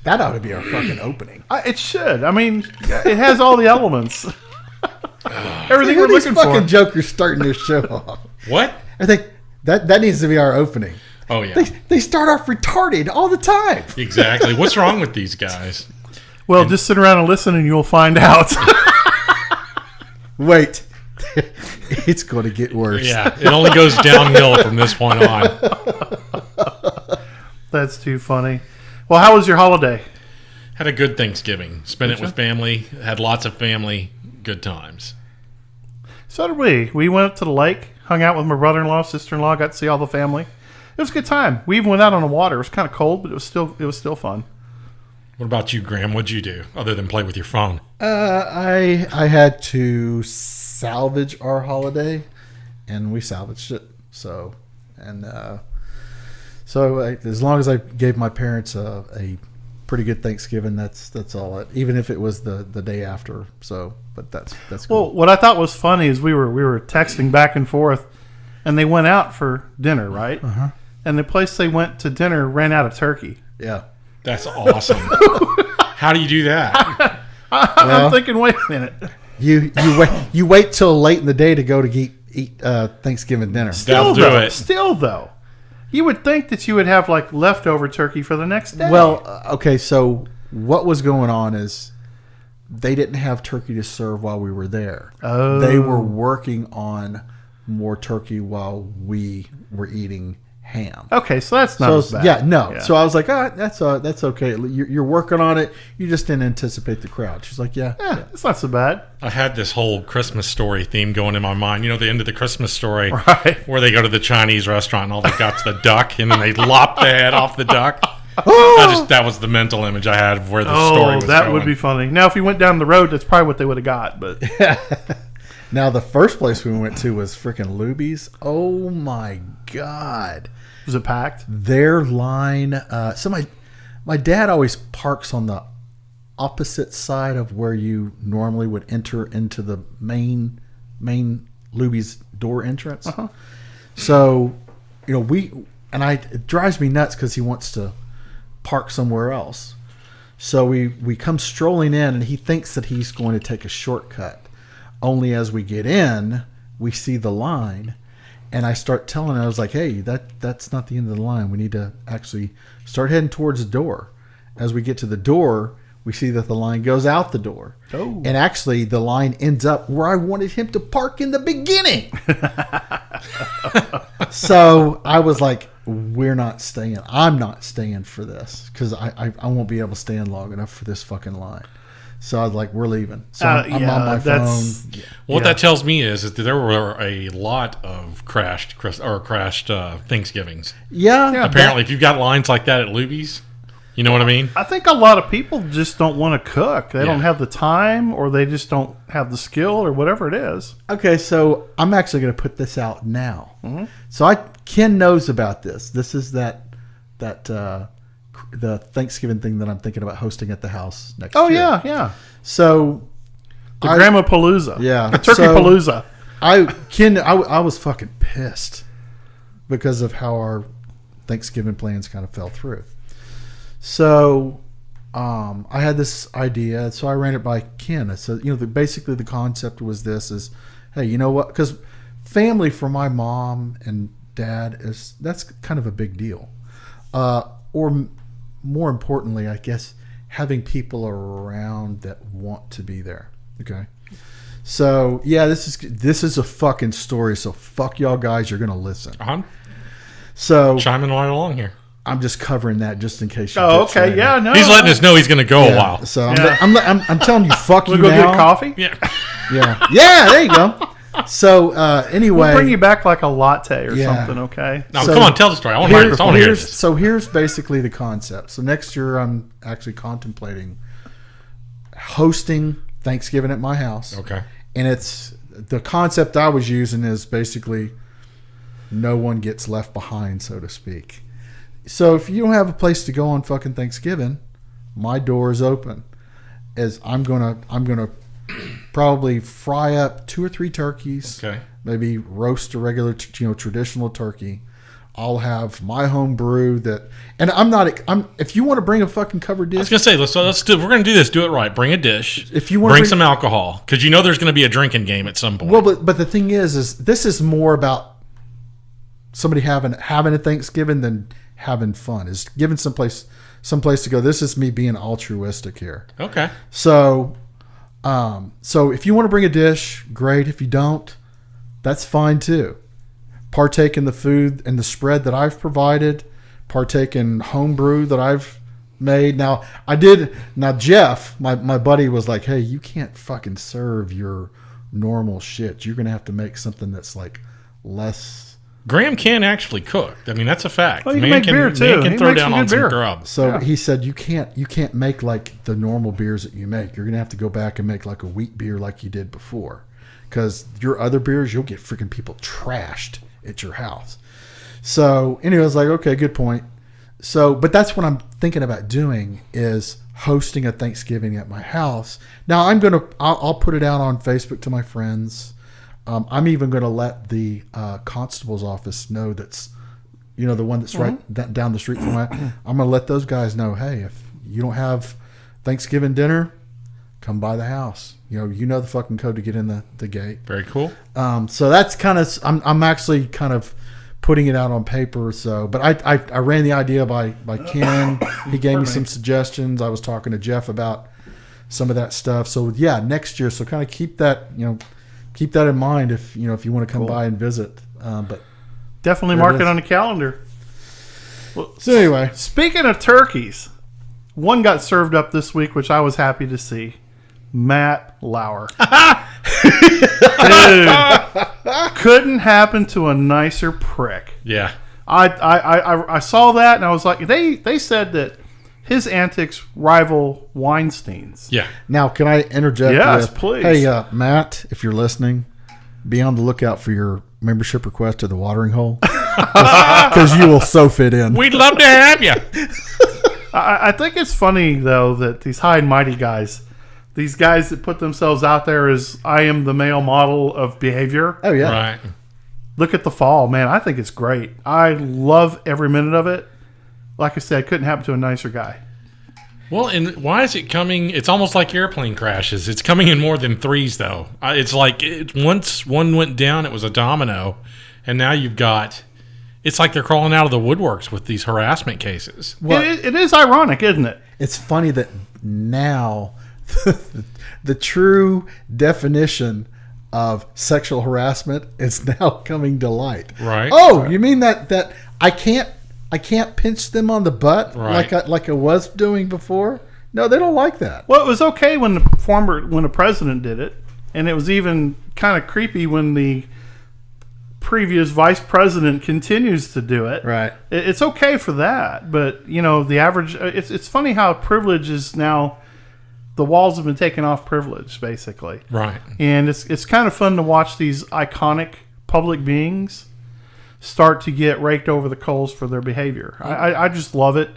That ought to be our fucking opening. It should. I mean, it has all the elements. Everything we're looking for. Fucking jokers starting their show off. What? I think that needs to be our opening. Oh, yeah. They start off retarded all the time. Exactly. What's wrong with these guys? Well, just sit around and listen and you'll find out. Wait. It's going to get worse. Yeah, it only goes downhill from this point on. That's too funny. Well, how was your holiday? Had a good Thanksgiving. Spent it with family. Had lots of family. Good times. So did we. We went up to the lake, hung out with my brother-in-law, sister-in-law, got to see all the family. It was a good time. We even went out on the water. It was kind of cold, but it was still fun. What about you, Graham? What'd you do other than play with your phone? I had to salvage our holiday, and we salvaged it. So as long as I gave my parents a pretty good Thanksgiving, that's all. Even if it was the day after. So, but that's cool. Well, what I thought was funny is we were texting back and forth, and they went out for dinner, right? Uh-huh. And the place they went to dinner ran out of turkey. Yeah. That's awesome. How do you do that? I'm thinking, wait a minute. You wait till late in the day to go to eat Thanksgiving dinner. That'll do it. Still, though, you would think that you would have like leftover turkey for the next day. Well, okay, so what was going on is they didn't have turkey to serve while we were there. Oh. They were working on more turkey while we were eating ham. Okay, so that's not as bad. Yeah, no. Yeah. So I was like, that's okay. You're working on it. You just didn't anticipate the crowd. She's like, yeah. It's not so bad. I had this whole Christmas story theme going in my mind. You know, the end of the Christmas story, right? Where they go to the Chinese restaurant and all they got's the duck, and then they lop the head off the duck. That was the mental image I had of where the story was that going. would be funny. Now, if you went down the road, that's probably what they would have got. But now, the first place we went to was freaking Luby's. Oh my God. Was it packed? Their line. So my dad always parks on the opposite side of where you normally would enter into the main Luby's door entrance. Uh-huh. So, it drives me nuts because he wants to park somewhere else. So we come strolling in, and he thinks that he's going to take a shortcut. Only as we get in, we see the line. And I start telling him, I was like, hey, that's not the end of the line. We need to actually start heading towards the door. As we get to the door, we see that the line goes out the door. Oh. And actually, the line ends up where I wanted him to park in the beginning. So I was like, we're not staying. I'm not staying for this because I won't be able to stand long enough for this fucking line. So I was like, we're leaving. So I'm on my phone. What that tells me is that there were a lot of crashed Thanksgivings. Yeah. Apparently, if you've got lines like that at Luby's, you know what I mean? I think a lot of people just don't want to cook. They don't have the time, or they just don't have the skill, or whatever it is. Okay, so I'm actually going to put this out now. Mm-hmm. So Ken knows about this. This is the Thanksgiving thing that I'm thinking about hosting at the house next year. Oh, yeah. So the Grandma Palooza. Yeah. The Turkey Palooza. I was fucking pissed because of how our Thanksgiving plans kind of fell through. So I had this idea, so I ran it by Ken. I said, basically the concept was this is, hey, you know what? Because family for my mom and dad that's kind of a big deal. Or more importantly, I guess, having people around that want to be there. Okay. So yeah, this is a fucking story. So fuck y'all guys, you're gonna listen. So chiming right along here. I'm just covering that just in case. Okay. Yeah. No. He's letting us know he's gonna go a while. So I'm telling you, fuck you we'll now. Go get coffee. Yeah. There you go. So anyway, we'll bring you back like a latte or something. Okay. No, come on, tell the story. I want to hear this. So here's basically the concept. So next year I'm actually contemplating hosting Thanksgiving at my house. Okay. And it's the concept I was using is basically no one gets left behind, so to speak. So if you don't have a place to go on fucking Thanksgiving, my door is open. As I'm gonna probably fry up 2 or 3 turkeys. Okay. Maybe roast a regular, traditional turkey, I'll have my home brew and if you want to bring a fucking covered dish. I was gonna say, let's do. We're gonna do this. Do it right. Bring a dish. If you want, bring some alcohol, because there's gonna be a drinking game at some point. Well, but the thing is this is more about somebody having a Thanksgiving than having fun. Is giving someplace to go. This is me being altruistic here. Okay. So if you want to bring a dish, great. If you don't, that's fine too. Partake in the food and the spread that I've provided. Partake in home brew that I've made. Now Jeff, my buddy, was like, hey, you can't fucking serve your normal shit. You're gonna have to make something that's like less. Graham can actually cook. I mean, that's a fact. Well, you can make beer too. Man can throw down on some grub. So he said you can't make like the normal beers that you make. You're gonna have to go back and make like a wheat beer like you did before, because your other beers you'll get freaking people trashed at your house. So anyway, I was like, okay, good point. So, but that's what I'm thinking about doing, is hosting a Thanksgiving at my house. Now I'll put it out on Facebook to my friends. I'm even going to let the constable's office know that's, the one that's right down the street from I'm going to let those guys know, hey, if you don't have Thanksgiving dinner, come by the house. You know the fucking code to get in the gate. Very cool. So that's kind of, I'm actually kind of putting it out on paper. So, but I ran the idea by Ken. He gave me some suggestions. I was talking to Jeff about some of that stuff. So yeah, next year. So kind of keep that in mind if you want to come by and visit. But definitely mark it on the calendar. Well, so anyway, speaking of turkeys, one got served up this week, which I was happy to see. Matt Lauer. Dude, couldn't happen to a nicer prick. Yeah. I saw that and I was like, they said that his antics rival Weinstein's. Yeah. Now, can I interject? Yes, please. Hey, Matt, if you're listening, be on the lookout for your membership request to the watering hole, because you will so fit in. We'd love to have you. I think it's funny, though, that these high and mighty guys, these guys that put themselves out there as I am the male model of behavior. Oh, yeah. Right. Look at the fall, man. I think it's great. I love every minute of it. Like I said, couldn't happen to a nicer guy. Well, and why is it coming? It's almost like airplane crashes. It's coming in more than threes, though. It's like once one went down, it was a domino. And now you've got... It's like they're crawling out of the woodworks with these harassment cases. Well, it is ironic, isn't it? It's funny that now the true definition of sexual harassment is now coming to light. Right. Oh, you mean that I can't pinch them on the butt right. like I was doing before? No, they don't like that. Well, it was okay when the president did it, and it was even kind of creepy when the previous vice president continues to do it. Right. It's okay for that, but the average. It's funny how privilege is now. The walls have been taken off privilege, basically. Right. And it's kind of fun to watch these iconic public beings start to get raked over the coals for their behavior. I just love it.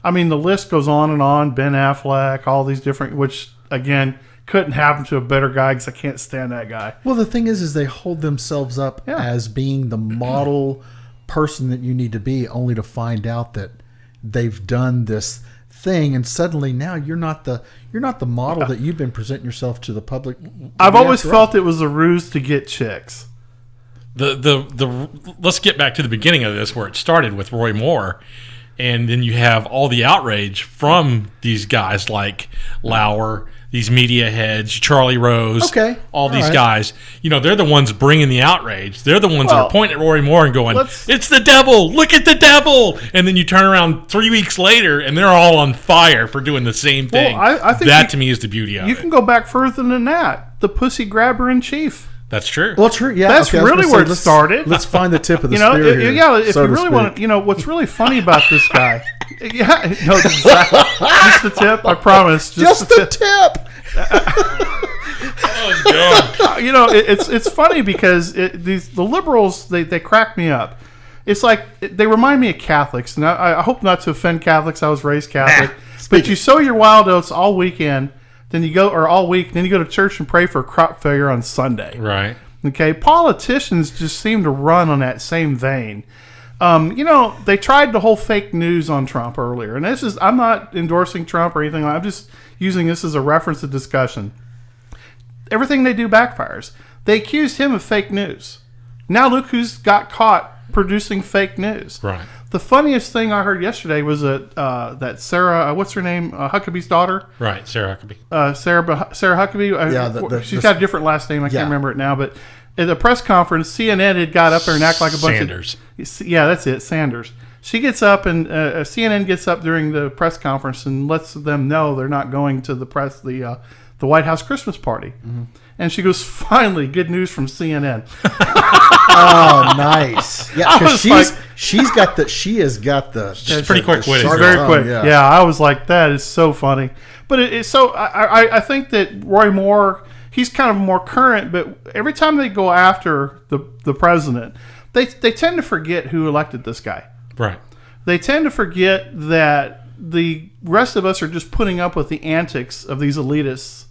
I mean, the list goes on and on. Ben Affleck, all these different, which, again, couldn't happen to a better guy because I can't stand that guy. Well, the thing is they hold themselves up as being the model person that you need to be, only to find out that they've done this thing, and suddenly now you're not the model that you've been presenting yourself to the public. I've always felt it was a ruse to get chicks. Let's get back to the beginning of this, where it started with Roy Moore, and then you have all the outrage from these guys like Lauer, these media heads, Charlie Rose, all these guys. They're the ones bringing the outrage. They're the ones that are pointing at Roy Moore and going, "It's the devil! Look at the devil!" And then you turn around 3 weeks later, and they're all on fire for doing the same thing. Well, I think that to me is the beauty of it. You can go back further than that. The pussy grabber in chief. That's true. Well, true. Yeah, that's really where it started. Let's find the tip of the spear here. Yeah, if you really want to, what's really funny about this guy? Yeah, no, exactly. Just the tip. I promise. Just the tip. Oh God. It's funny because the liberals they crack me up. It's like they remind me of Catholics, and I hope not to offend Catholics. I was raised Catholic, but you sow your wild oats all weekend. Then you go, or all week, then you go to church and pray for crop failure on Sunday. Right. Okay. Politicians just seem to run on that same vein. They tried the whole fake news on Trump earlier, and I'm not endorsing Trump or anything. I'm just using this as a reference to discussion. Everything they do backfires. They accused him of fake news. Now look who's got caught producing fake news. Right. The funniest thing I heard yesterday was that Sarah, what's her name, Huckabee's daughter? Right, Sarah Huckabee. Sarah Huckabee. She's got a different last name. I can't remember it now. But at the press conference, CNN had got up there and act like a bunch Sanders. Yeah, that's it, Sanders. She gets up and CNN gets up during the press conference and lets them know they're not going to the White House Christmas party. Mm-hmm. And she goes, finally, good news from CNN. Oh, nice. Yeah, because she has got the. She's pretty quick-witted. Very quick. Yeah, I was like, that is so funny. But it's so. I think that Roy Moore, he's kind of more current. But every time they go after the president, they tend to forget who elected this guy. Right. They tend to forget that the rest of us are just putting up with the antics of these elitists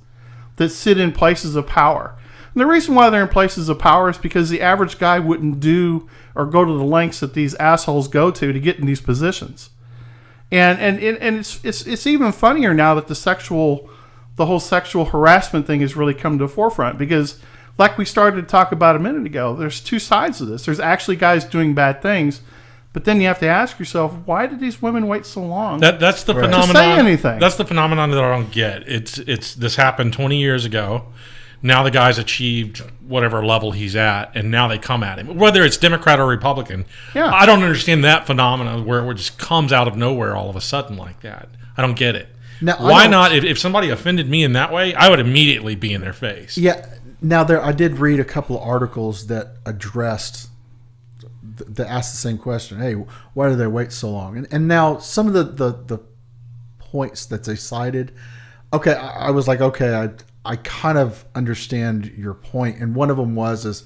that sit in places of power. And the reason why they're in places of power is because the average guy wouldn't do or go to the lengths that these assholes go to get in these positions. And it's even funnier now that the whole sexual harassment thing has really come to the forefront, because like we started to talk about a minute ago, there's two sides of this. There's actually guys doing bad things, but then you have to ask yourself, why did these women wait so long? That's the phenomenon. To say anything. That's the phenomenon that I don't get. It's this happened 20 years ago. Now the guy's achieved whatever level he's at, and now they come at him. Whether it's Democrat or Republican, I don't understand that phenomenon where it just comes out of nowhere all of a sudden like that. I don't get it. Now, why not? If somebody offended me in that way, I would immediately be in their face. Yeah. Now I did read a couple of articles that addressed. That asked the same question. Hey, why do they wait so long? And now some of the points that they cited. Okay, I was like, okay, I kind of understand your point. And one of them was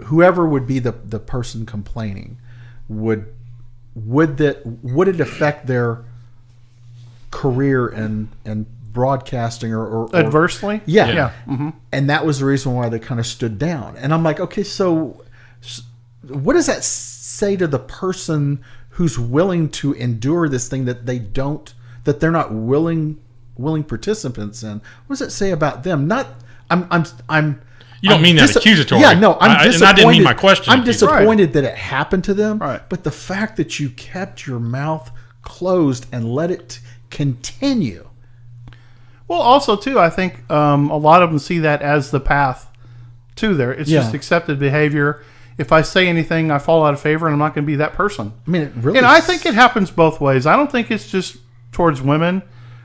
whoever would be the person complaining would it affect their career in broadcasting or adversely? Yeah. Mm-hmm. And that was the reason why they kind of stood down. And I'm like, okay, so what does that say to the person who's willing to endure this thing that they're not willing participants in? What does it say about them? You don't mean that accusatory. Yeah, no, I'm disappointed. And I didn't mean my question. I'm disappointed that it happened to them. Right. But the fact that you kept your mouth closed and let it continue. Well, also too, I think a lot of them see that as the path to there. It's just accepted behavior. If I say anything, I fall out of favor, and I'm not going to be that person. I mean, it really. And I think it happens both ways. I don't think it's just towards women.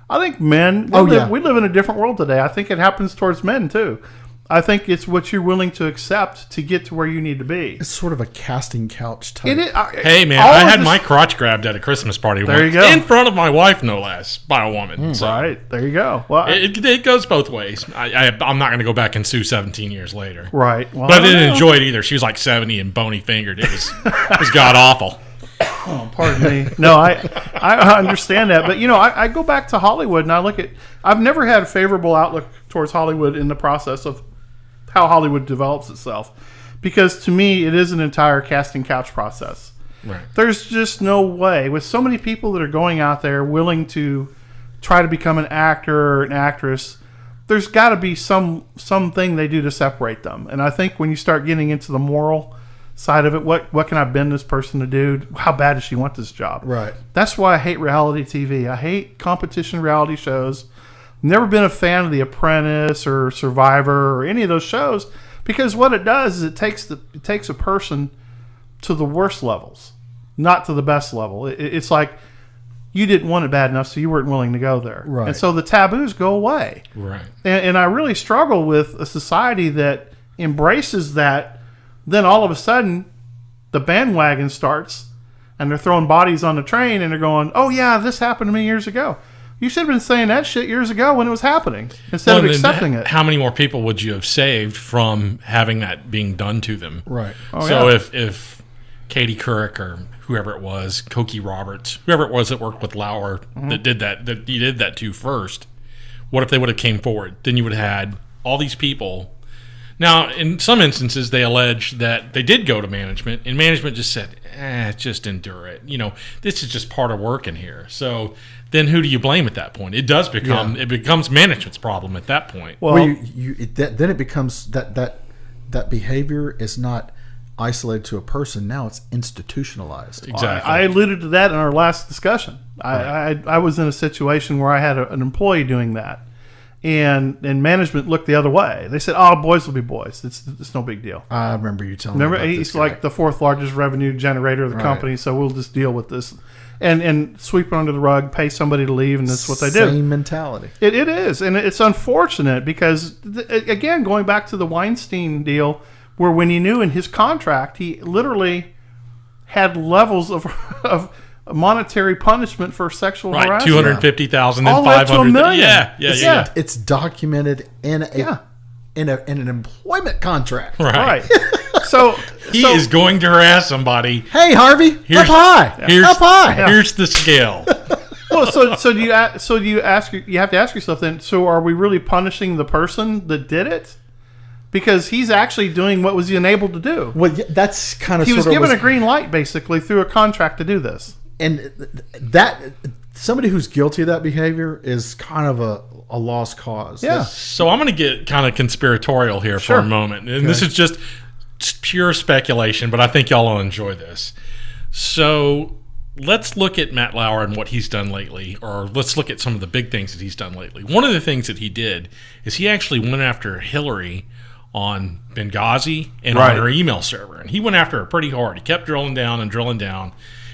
I think men. We live in a different world today. I think it happens towards men too. I think it's what you're willing to accept to get to where you need to be. It's sort of a casting couch type. Hey, man, I had my crotch grabbed at a Christmas party there you go. In front of my wife, no less, by a woman. So right. There you go. Well, it goes both ways. I'm not going to go back and sue 17 years later. Right. Well, but I didn't enjoy it either. She was like 70 and bony-fingered. It was god-awful. Oh, pardon me. No, I understand that. But, I go back to Hollywood and I look at... I've never had a favorable outlook towards Hollywood in the process of how Hollywood develops itself. Because to me, it is an entire casting couch process. Right. There's just no way. With so many people that are going out there willing to try to become an actor or an actress, there's got to be something they do to separate them. And I think when you start getting into the moral side of it, what can I bend this person to do? How bad does she want this job? Right. That's why I hate reality TV. I hate competition reality shows. Never been a fan of The Apprentice or Survivor or any of those shows, because what it does is it takes a person to the worst levels, not to the best level. It's like you didn't want it bad enough, so you weren't willing to go there. Right. And so the taboos go away. Right. And I really struggle with a society that embraces that. Then all of a sudden, the bandwagon starts, and they're throwing bodies on the train, and they're going, "Oh yeah, this happened to me years ago." You should have been saying that shit years ago when it was happening, instead of accepting it. How many more people would you have saved from having that being done to them? Right. If Katie Couric or whoever it was, Cokie Roberts, whoever it was that worked with Lauer, that did that to first, what if they would have came forward? Then you would have had all these people. Now, in some instances, they allege that they did go to management, and management just said, just endure it. This is just part of working here. So then who do you blame at that point? It does become it becomes management's problem at that point. Well, then it becomes that behavior is not isolated to a person. Now it's institutionalized. Exactly. I alluded to that in our last discussion. I was in a situation where I had an employee doing that, and management looked the other way. They said, "Oh, boys will be boys. It's no big deal." I remember you telling me about he's this guy. like the fourth largest revenue generator of the company, so we'll just deal with this and sweep it under the rug, pay somebody to leave, and that's what they do. Same mentality. It is, and it's unfortunate because again, going back to the Weinstein deal, where when he knew in his contract, he literally had levels of monetary punishment for sexual harassment. 250,000 all and the way up to 500. $1 million. Yeah. It's documented in an employment contract. Right. So he is going to harass somebody. Hey, Harvey, up high. Up high. Here's the scale. Well, so do you have to ask yourself then? So are we really punishing the person that did it? Because he's actually doing what was he unable to do. Well, that's kind of he was given a green light basically through a contract to do this. And that somebody who's guilty of that behavior is kind of a lost cause. Yeah. So I'm going to get kind of conspiratorial here for a moment. And this is just pure speculation, but I think y'all will enjoy this. So let's look at Matt Lauer and what he's done lately, or let's look at some of the big things that he's done lately. One of the things that he did is he actually went after Hillary on Benghazi and on her email server. And he went after her pretty hard. He kept drilling down.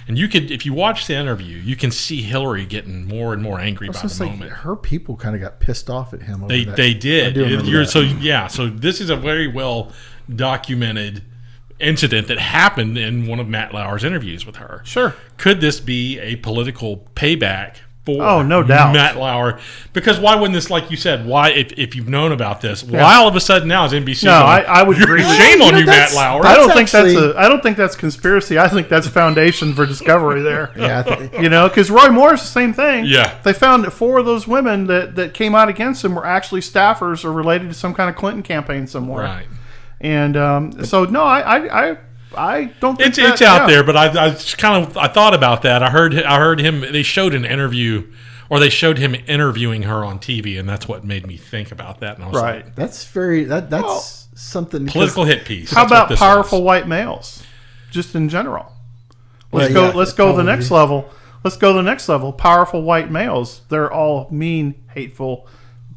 And you could, if you watch the interview, you can see Hillary getting more and more angry by the moment. Her people kind of got pissed off at him. They did. So this is a very well documented incident that happened in one of Matt Lauer's interviews with her. Sure. Could this be a political payback for no doubt. Matt Lauer? Because why wouldn't this, like you said, why if you've known about this, why all of a sudden now is NBC? No, I would agree. Shame on you, Matt Lauer. I don't think that's conspiracy. I think that's foundation for discovery there. Because Roy Moore's the same thing. Yeah, they found that 4 of those women that came out against him were actually staffers or related to some kind of Clinton campaign somewhere. Right. And so no, I don't think it's out there, but I thought about that. I heard him. They showed an interview, or they showed him interviewing her on TV, and that's what made me think about that. And I was like, that's something political hit piece. How about powerful white males, just in general? Let's go to the next level. Let's go to the next level. Powerful white males. They're all mean, hateful,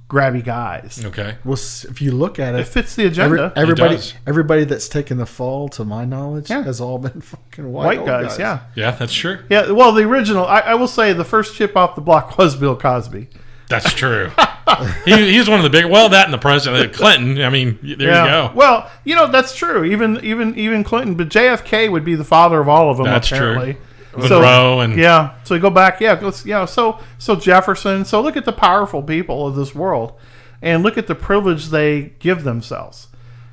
grabby guys. Okay. Well, if you look at it, it fits the agenda. Everybody that's taken the fall, to my knowledge, has all been fucking white guys. Yeah. Yeah, that's true. Yeah. Well, the original, I will say, the first chip off the block was Bill Cosby. That's true. he was one of the big. Well, that and the president Clinton. I mean, there you go. Well, that's true. Even Clinton, but JFK would be the father of all of them. That's apparently. True. Monroe and so you go back, so Jefferson. So look at the powerful people of this world, and look at the privilege they give themselves,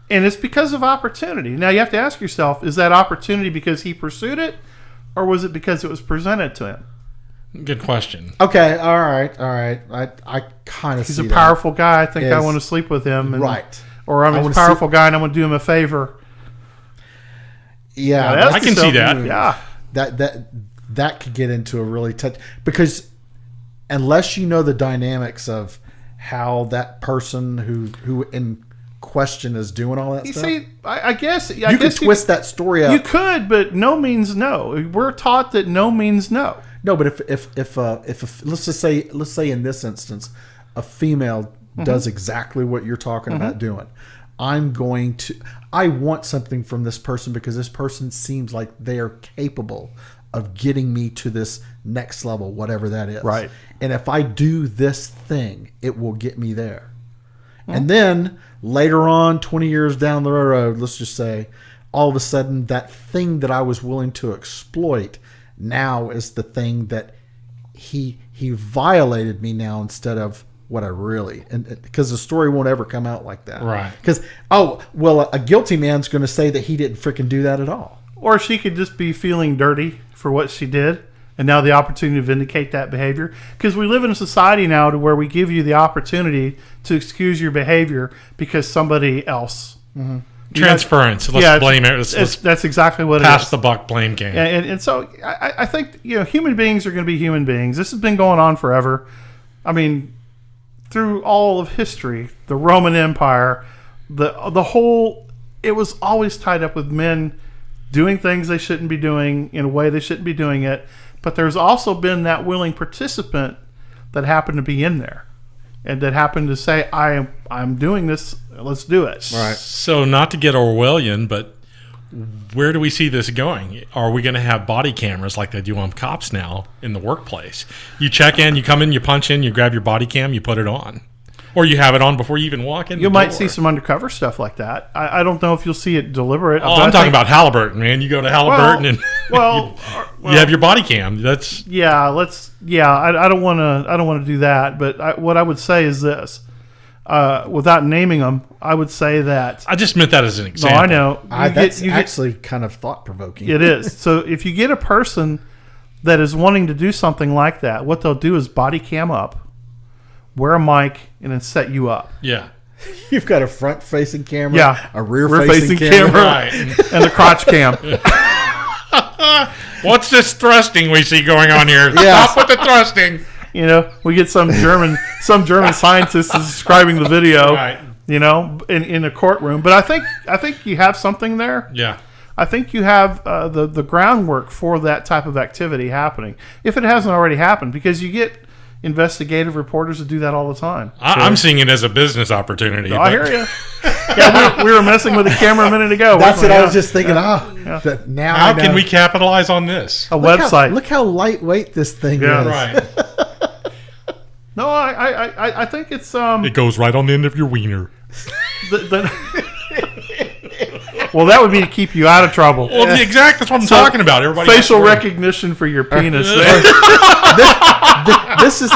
and it's because of opportunity. Now you have to ask yourself: is that opportunity because he pursued it, or was it because it was presented to him? Good question. Okay, all right. I kind of. He's a powerful guy. I think I want to sleep with him. Right. Or I'm a powerful guy and I want to do him a favor. Yeah, I can see that. Yeah. That could get into a really touch, because unless you know the dynamics of how that person who in question is doing all that stuff. See, I guess you could twist that story up. You could, but no means no. We're taught that no means no. No, but if let's say in this instance, a female does exactly what you're talking about doing, I want something from this person because this person seems like they are capable of getting me to this next level, whatever that is. Right. And if I do this thing, it will get me there. And then later on, 20 years down the road, let's just say, all of a sudden, that thing that I was willing to exploit now is the thing that he violated me now instead of what I really, and because the story won't ever come out like that. Right. Because, a guilty man's going to say that he didn't freaking do that at all. Or she could just be feeling dirty for what she did, and now the opportunity to vindicate that behavior. Because we live in a society now to where we give you the opportunity to excuse your behavior because somebody else Transference. Let's blame it. That's exactly what it is. Pass the buck, blame game. And so I think human beings are going to be human beings. This has been going on forever. I mean, through all of history, the Roman Empire, the whole, it was always tied up with men doing things they shouldn't be doing in a way they shouldn't be doing it. But there's also been that willing participant that happened to be in there, and that happened to say, I'm doing this, let's do it. Right. So not to get Orwellian, but where do we see this going? Are we going to have body cameras like they do on cops now in the workplace? You check in, you come in, you punch in, you grab your body cam, you put it on. Or you have it on before you even walk in. You might see some undercover stuff like that. I don't know if you'll see it deliberate. Oh, I'm talking about Halliburton, man. You go to Halliburton and you have your body cam. That's I don't want to do that. But what I would say is this, without naming them, I would say that I just meant that as an example. No, I know. That's actually kind of thought provoking. It is. So if you get a person that is wanting to do something like that, what they'll do is body cam up, wear a mic, and then set you up. Yeah. You've got a front-facing camera, a rear-facing camera, right. and a crotch cam. What's this thrusting we see going on here? Yeah. Stop with the thrusting. We get some German scientist is describing the video, right. In a courtroom. But I think you have something there. Yeah. I think you have the groundwork for that type of activity happening, if it hasn't already happened, because you get investigative reporters that do that all the time. I'm seeing it as a business opportunity. I hear you. Yeah, we were messing with the camera a minute ago. That's what I was just thinking. Now how can we capitalize on this? Website. Look how lightweight this thing is. Right. No, I think it's it goes right on the end of your wiener. Well, that would be to keep you out of trouble. Well, that's what I'm talking about. Everybody facial recognition for your penis. This is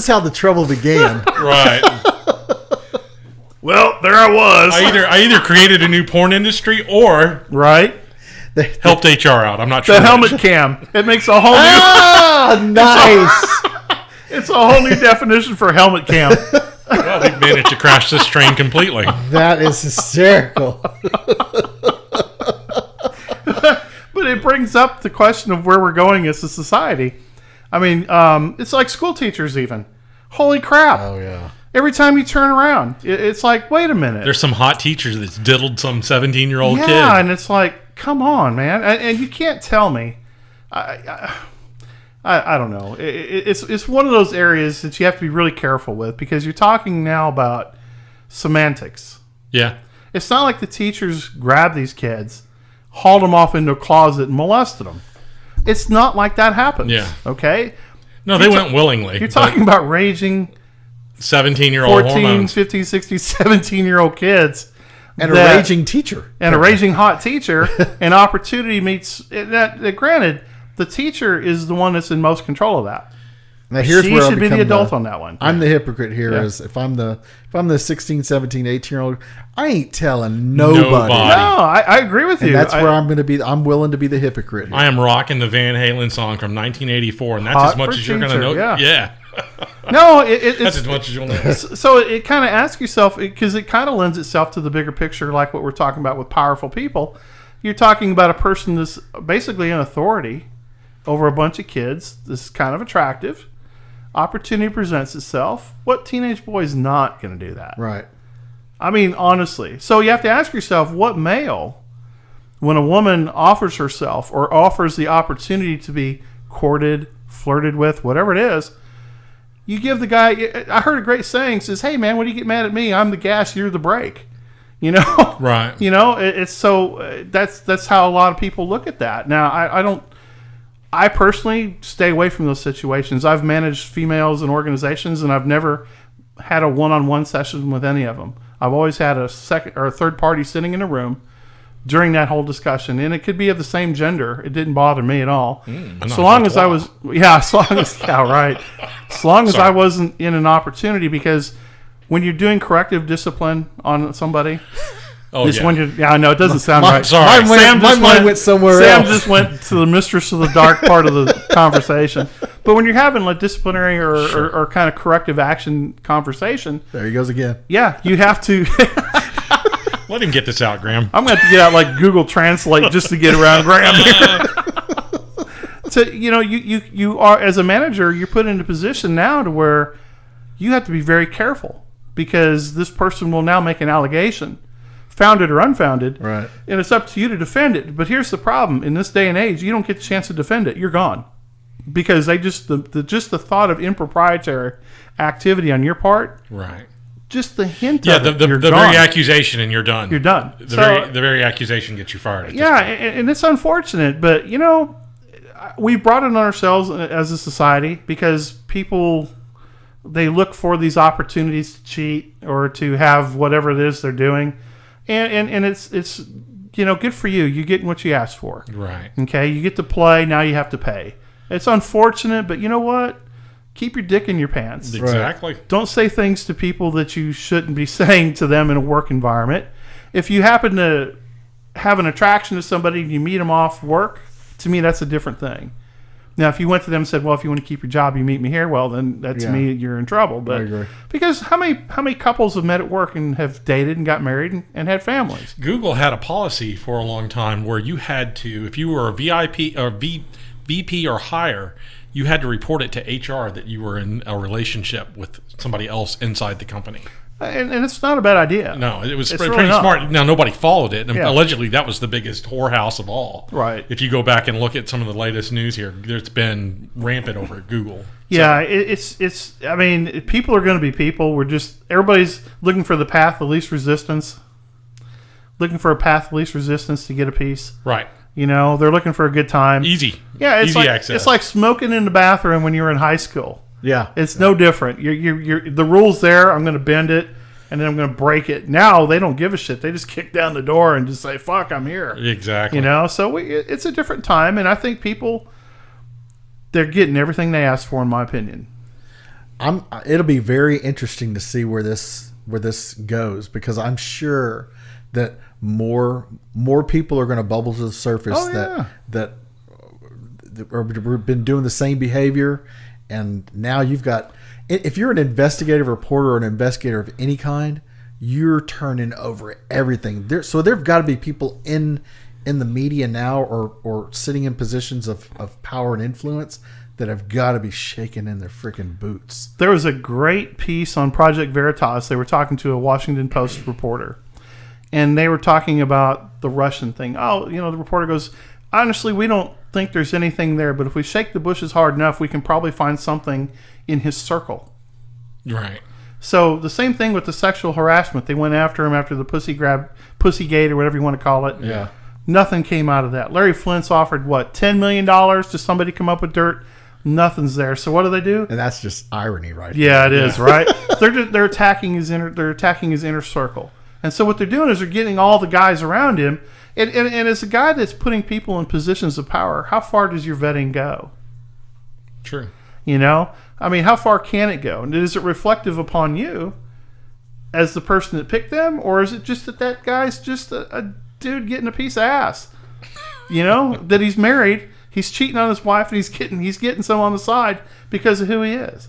how the trouble began. Right. Well, there I was. I either created a new porn industry or helped HR out. I'm not sure. The helmet cam. It makes a whole new. Nice. It's a whole new definition for helmet cam. Well, we've managed to crash this train completely. That is hysterical. But it brings up the question of where we're going as a society. I mean, it's like school teachers even. Holy crap. Oh, yeah. Every time you turn around, it's like, wait a minute. There's some hot teachers that's diddled some 17-year-old kid. Yeah, and it's like, come on, man. And you can't tell me. I don't know. It's one of those areas that you have to be really careful with, because you're talking now about semantics. Yeah. It's not like the teachers grabbed these kids, hauled them off into a closet, and molested them. It's not like that happened. Yeah. Okay? No, they went willingly. You're talking about raging 17-year-old 14, hormones. 15, 16, 17-year-old kids. And a raging teacher. And a raging hot teacher. And opportunity meets... that. Granted, the teacher is the one that's in most control of that. Now here's she where should be the adult on that one. I'm the hypocrite here. Is if I'm the 16, 17, 18-year-old, I ain't telling nobody. No, I agree with you. That's where I'm going to be. I'm willing to be the hypocrite here. I am rocking the Van Halen song from 1984, and that's Hot as much as you're going to know. Yeah. Yeah. No, it's that's as much as you'll know. So it kind of asks yourself, because it kind of lends itself to the bigger picture, like what we're talking about with powerful people. You're talking about a person that's basically an authority over a bunch of kids. This is kind of attractive. Opportunity presents itself. What teenage boy is not going to do that? Right. I mean, honestly. So you have to ask yourself, what male, when a woman offers herself or offers the opportunity to be courted, flirted with, whatever it is, you give the guy... I heard a great saying, says, hey, man, when you get mad at me, I'm the gas, you're the brake. Right. It's so... That's how a lot of people look at that. Now, I personally stay away from those situations. I've managed females in organizations, and I've never had a one-on-one session with any of them. I've always had a second or a third party sitting in a room during that whole discussion, and it could be of the same gender. As long as I was, as long as I wasn't in an opportunity, because when you're doing corrective discipline on somebody. When I know it doesn't sound right. Sorry, my mind went somewhere Sam else. just went to the mistress of the dark part of the conversation. But when you're having like disciplinary or kind of corrective action conversation, there he goes again. Yeah, you have to. Let him get this out, Graham. I'm going to have to get out like Google Translate just to get around Graham here. So, you are, as a manager, you're put in a position now to where you have to be very careful because this person will now make an allegation, founded or unfounded, right? And it's up to you to defend it. But here's the problem. In this day and age, you don't get the chance to defend it. You're gone. Because they just the thought of improprietary activity on your part, right? Just the hint of it, the very accusation, and you're done. You're done. The very accusation gets you fired. And it's unfortunate, but we've brought it on ourselves as a society because people, they look for these opportunities to cheat or to have whatever it is they're doing, and it's good for you. You're getting what you asked for, right? Okay, you get to play. Now you have to pay. It's unfortunate, but you know what? Keep your dick in your pants. Exactly. Right. Don't say things to people that you shouldn't be saying to them in a work environment. If you happen to have an attraction to somebody and you meet them off work, to me, that's a different thing. Now, if you went to them and said, well, if you want to keep your job, you meet me here, well, then that, to me, you're in trouble. But I agree. Because how many couples have met at work and have dated and got married and had families? Google had a policy for a long time where you had to, if you were a VIP or VP or higher, you had to report it to HR that you were in a relationship with somebody else inside the company. And it's not a bad idea. No, it was pretty really smart. Now, nobody followed it. And allegedly, that was the biggest whorehouse of all. Right. If you go back and look at some of the latest news here, it's been rampant over at Google. Yeah, it's. I mean, people are going to be people. Everybody's looking for the path of least resistance. Looking for a path of least resistance to get a piece. Right. They're looking for a good time. Easy. Yeah, Easy access. It's like smoking in the bathroom when you were in high school. Yeah. It's no different. You're the rule's there. I'm going to bend it, and then I'm going to break it. Now they don't give a shit. They just kick down the door and just say, "Fuck, I'm here." Exactly. So it's a different time, and I think people, they're getting everything they asked for, in my opinion. It'll be very interesting to see where this goes because I'm sure that more people are going to bubble to the surface that have been doing the same behavior, and now you've got, if you're an investigative reporter or an investigator of any kind, you're turning over everything. So there've got to be people in the media now or sitting in positions of power and influence that have got to be shaking in their freaking boots. There was a great piece on Project Veritas. They were talking to a Washington Post reporter. And they were talking about the Russian thing. The reporter goes, honestly, we don't think there's anything there, but if we shake the bushes hard enough, we can probably find something in his circle. Right. So the same thing with the sexual harassment. They went after him after the Pussygate or whatever you want to call it. Yeah. Nothing came out of that. Larry Flint's offered, $10 million to somebody come up with dirt? Nothing's there. So what do? And that's just irony, right? Yeah, it is, right? They're attacking his inner circle. And so what they're doing is they're getting all the guys around him. And as a guy that's putting people in positions of power, how far does your vetting go? True. I mean, how far can it go? And is it reflective upon you as the person that picked them? Or is it just that guy's just a dude getting a piece of ass? That he's married, he's cheating on his wife, and he's getting some on the side because of who he is.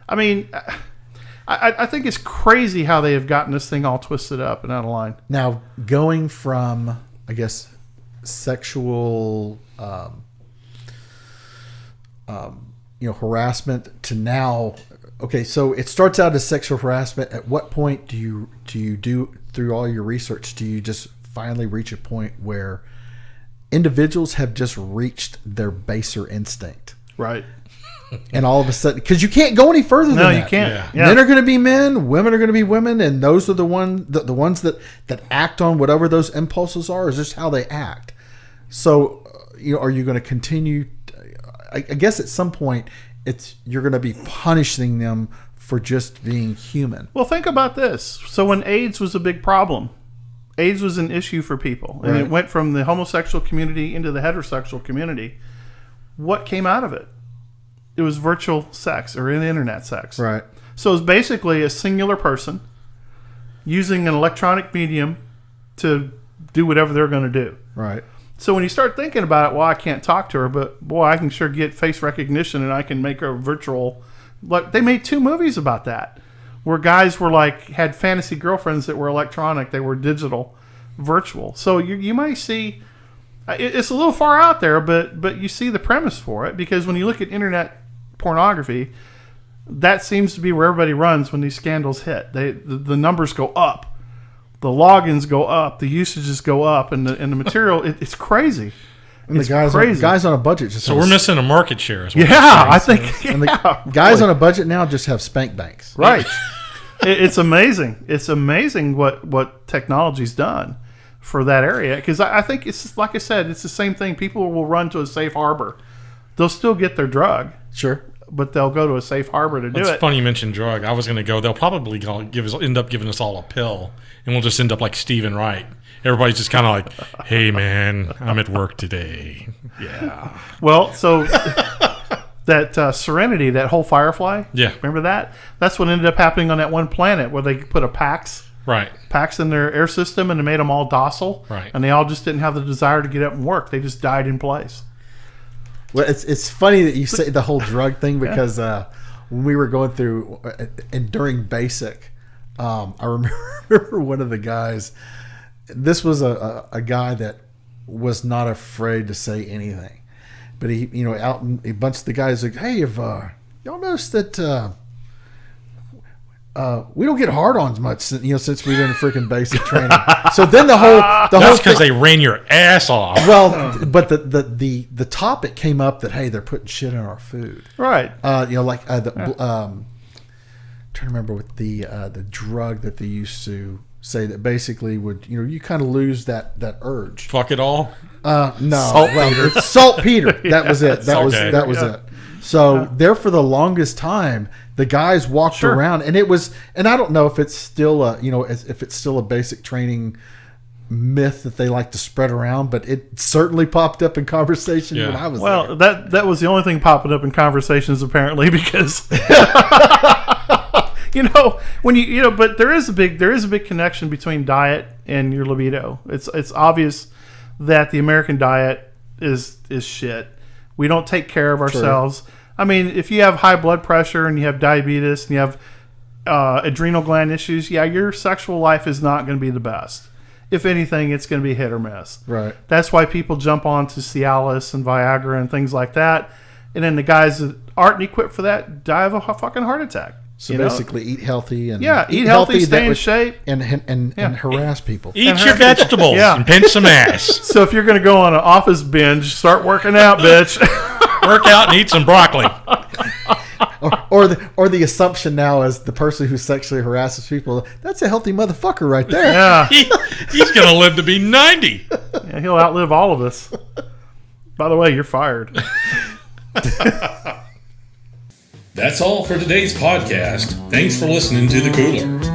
I mean, I think it's crazy how they have gotten this thing all twisted up and out of line. Now, going from, I guess, sexual harassment to now, okay, so it starts out as sexual harassment. At what point do you do, through all your research, do you just finally reach a point where individuals have just reached their baser instinct? Right. And all of a sudden, because you can't go any further than that. No, you can't. Yeah. Men are going to be men, women are going to be women, and those are the ones that act on whatever those impulses are, is just how they act. So, are you going to continue? I guess at some point, you're going to be punishing them for just being human. Well, think about this. So when AIDS was a big problem, AIDS was an issue for people, and it went from the homosexual community into the heterosexual community. What came out of it? It was virtual sex or internet sex. Right. So it's basically a singular person using an electronic medium to do whatever they're going to do. Right. So when you start thinking about it, well, I can't talk to her, but boy, I can sure get face recognition and I can make her virtual. Like, they made 2 movies about that, where guys were had fantasy girlfriends that were electronic, they were digital, virtual. So you might see, it's a little far out there, but you see the premise for it, because when you look at internet pornography, that seems to be where everybody runs when these scandals hit. The numbers go up, the logins go up, the usages go up, and the material, it's crazy. And the guys on a budget just so we're missing a market share. I think. And the guys on a budget now just have spank banks. Right. It's amazing. It's amazing what technology's done for that area. Because I think it's, like I said, it's the same thing. People will run to a safe harbor. They'll still get their drug. Sure. But they'll go to a safe harbor to do it. It's funny you mentioned drug. I was going to go. They'll probably end up giving us all a pill, and we'll just end up like Stephen Wright. Everybody's just kind of like, hey, man, I'm at work today. Yeah. Well, so that Serenity, that whole Firefly, remember that? That's what ended up happening on that one planet where they put a PAX in their air system, and it made them all docile. Right. And they all just didn't have the desire to get up and work. They just died in place. Well, it's funny that you say the whole drug thing, because when we were going through and during basic, I remember one of the guys. This was a guy that was not afraid to say anything, but he, out in a bunch of the guys like, hey, have y'all noticed that we don't get hard-ons much, since we've been in freaking basic training. So then that's because they ran your ass off. Well, but the topic came up that, hey, they're putting shit in our food, right? Trying to remember what the drug that they used to say that basically would, you kind of lose that urge. Fuck it all. No, it's saltpeter. That was it. That was it. So there for the longest time, the guys walked around, and I don't know if it's still if it's still a basic training myth that they like to spread around, but it certainly popped up in conversation when I was there. Well, that was the only thing popping up in conversations apparently, because but there is a big connection between diet and your libido. It's obvious that the American diet is shit. We don't take care of ourselves. True. I mean, if you have high blood pressure and you have diabetes and you have adrenal gland issues, your sexual life is not going to be the best. If anything, it's going to be hit or miss. Right. That's why people jump onto Cialis and Viagra and things like that. And then the guys that aren't equipped for that die of a fucking heart attack. So basically, eat healthy and eat healthy, stay in shape, and harass people. Eat your vegetables and pinch some ass. So if you're going to go on an office binge, start working out, bitch. Work out and eat some broccoli. Or the assumption now is the person who sexually harasses people, that's a healthy motherfucker right there. Yeah, he's going to live to be 90. Yeah, he'll outlive all of us. By the way, you're fired. That's all for today's podcast. Thanks for listening to The Cooler.